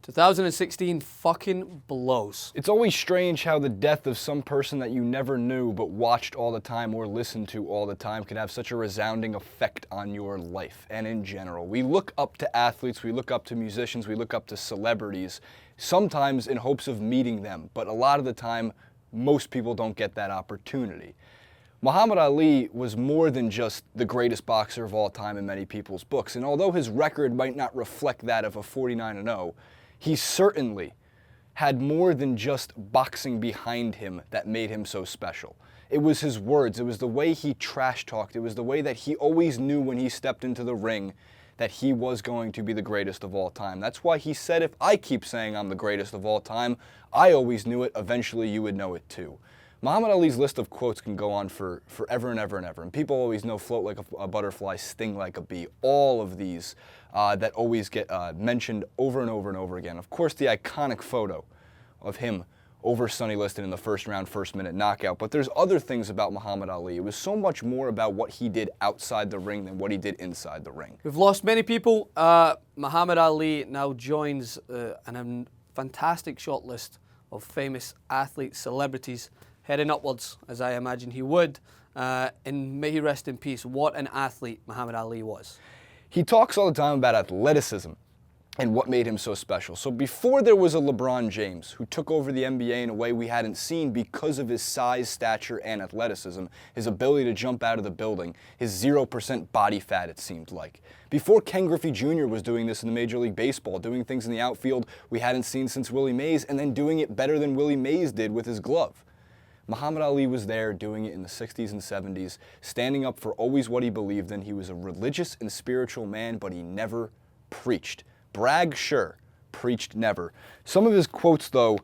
2016 fucking blows. It's always strange how the death of some person that you never knew but watched all the time or listened to all the time can have such a resounding effect on your life and in general. We look up to athletes, we look up to musicians, we look up to celebrities, sometimes in hopes of meeting them, but a lot of the time, most people don't get that opportunity. Muhammad Ali was more than just the greatest boxer of all time in many people's books, and although his record might not reflect that of a 49-0, he certainly had more than just boxing behind him that made him so special. It was his words, it was the way he trash talked, it was the way that he always knew when he stepped into the ring that he was going to be the greatest of all time. That's why he said, if I keep saying I'm the greatest of all time, I always knew it, eventually you would know it too. Muhammad Ali's list of quotes can go on for forever and ever and ever. And people always know float like a butterfly, sting like a bee. All of these that always get mentioned over and over and over again. Of course, the iconic photo of him over Sonny Liston in the first round, first minute knockout. But there's other things about Muhammad Ali. It was so much more about what he did outside the ring than what he did inside the ring. We've lost many people. Muhammad Ali now joins a fantastic short list of famous athletes, celebrities, heading upwards, as I imagine he would. And may he rest in peace. What an athlete Muhammad Ali was. He talks all the time about athleticism and what made him so special. So before there was a LeBron James who took over the NBA in a way we hadn't seen because of his size, stature, and athleticism, his ability to jump out of the building, his 0% body fat, it seemed like. Before Ken Griffey Jr. was doing this in the Major League Baseball, doing things in the outfield we hadn't seen since Willie Mays, and then doing it better than Willie Mays did with his glove. Muhammad Ali was there doing it in the 60s and 70s, standing up for always what he believed in. He was a religious and spiritual man, but he never preached. Brag, sure. Preached, never. Some of his quotes, though,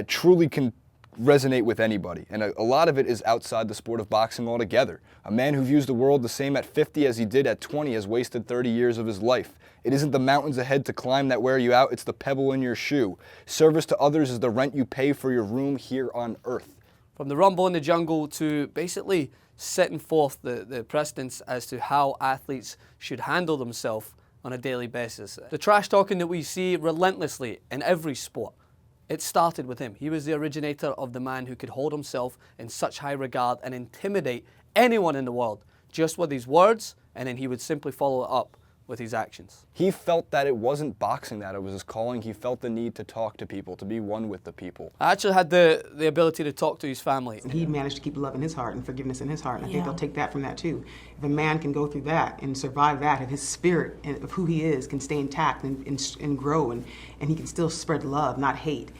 truly can resonate with anybody, and a lot of it is outside the sport of boxing altogether. A man who views the world the same at 50 as he did at 20 has wasted 30 years of his life. It isn't the mountains ahead to climb that wear you out, it's the pebble in your shoe. Service to others is the rent you pay for your room here on earth. From the Rumble in the Jungle to basically setting forth the precedents as to how athletes should handle themselves on a daily basis. The trash talking that we see relentlessly in every sport, it started with him. He was the originator of the man who could hold himself in such high regard and intimidate anyone in the world just with his words, and then he would simply follow it up with his actions. He felt that it wasn't boxing that it was his calling. He felt the need to talk to people, to be one with the people. I actually had the ability to talk to his family. He managed to keep love in his heart and forgiveness in his heart, and I think they'll take that from that too. If a man can go through that and survive that, if his spirit of who he is can stay intact and grow, and he can still spread love, not hate,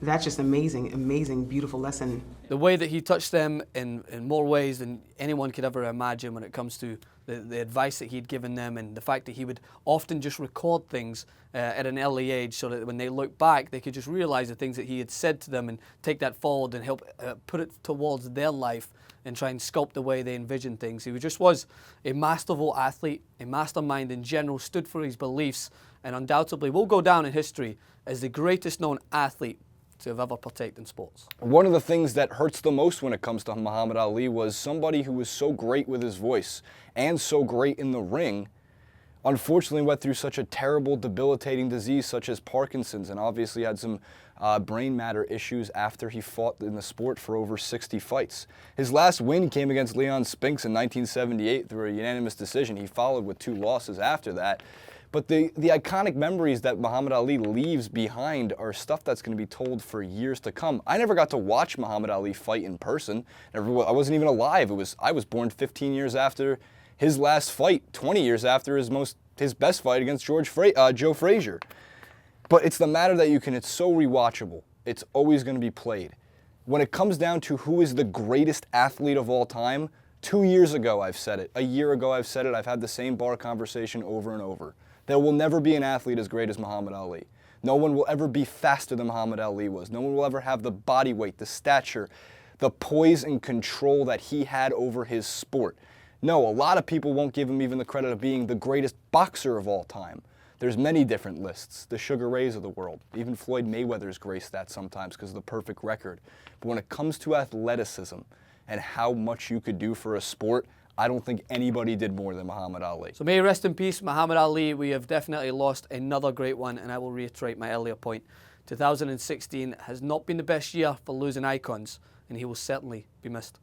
that's just amazing, amazing, beautiful lesson. The way that he touched them in more ways than anyone could ever imagine when it comes to the advice that he'd given them, and the fact that he would often just record things at an early age so that when they look back, they could just realize the things that he had said to them and take that forward and help put it towards their life and try and sculpt the way they envision things. He just was a masterful athlete, a mastermind in general, stood for his beliefs, and undoubtedly will go down in history as the greatest known athlete to have ever partaked in sports. One of the things that hurts the most when it comes to Muhammad Ali was somebody who was so great with his voice and so great in the ring, unfortunately went through such a terrible, debilitating disease such as Parkinson's, and obviously had some brain matter issues after he fought in the sport for over 60 fights. His last win came against Leon Spinks in 1978 through a unanimous decision. He followed with 2 losses after that. But the iconic memories that Muhammad Ali leaves behind are stuff that's going to be told for years to come. I never got to watch Muhammad Ali fight in person. I wasn't even alive. I was born 15 years after his last fight, 20 years after his best fight against Joe Frazier. But it's the matter that it's so rewatchable. It's always going to be played. When it comes down to who is the greatest athlete of all time, 2 years ago I've said it. A year ago I've said it. I've had the same bar conversation over and over. There will never be an athlete as great as Muhammad Ali. No one will ever be faster than Muhammad Ali was. No one will ever have the body weight, the stature, the poise and control that he had over his sport. No, a lot of people won't give him even the credit of being the greatest boxer of all time. There's many different lists, the Sugar Rays of the world. Even Floyd Mayweather's graced that sometimes because of the perfect record. But when it comes to athleticism and how much you could do for a sport, I don't think anybody did more than Muhammad Ali. So may he rest in peace, Muhammad Ali. We have definitely lost another great one, and I will reiterate my earlier point. 2016 has not been the best year for losing icons, and he will certainly be missed.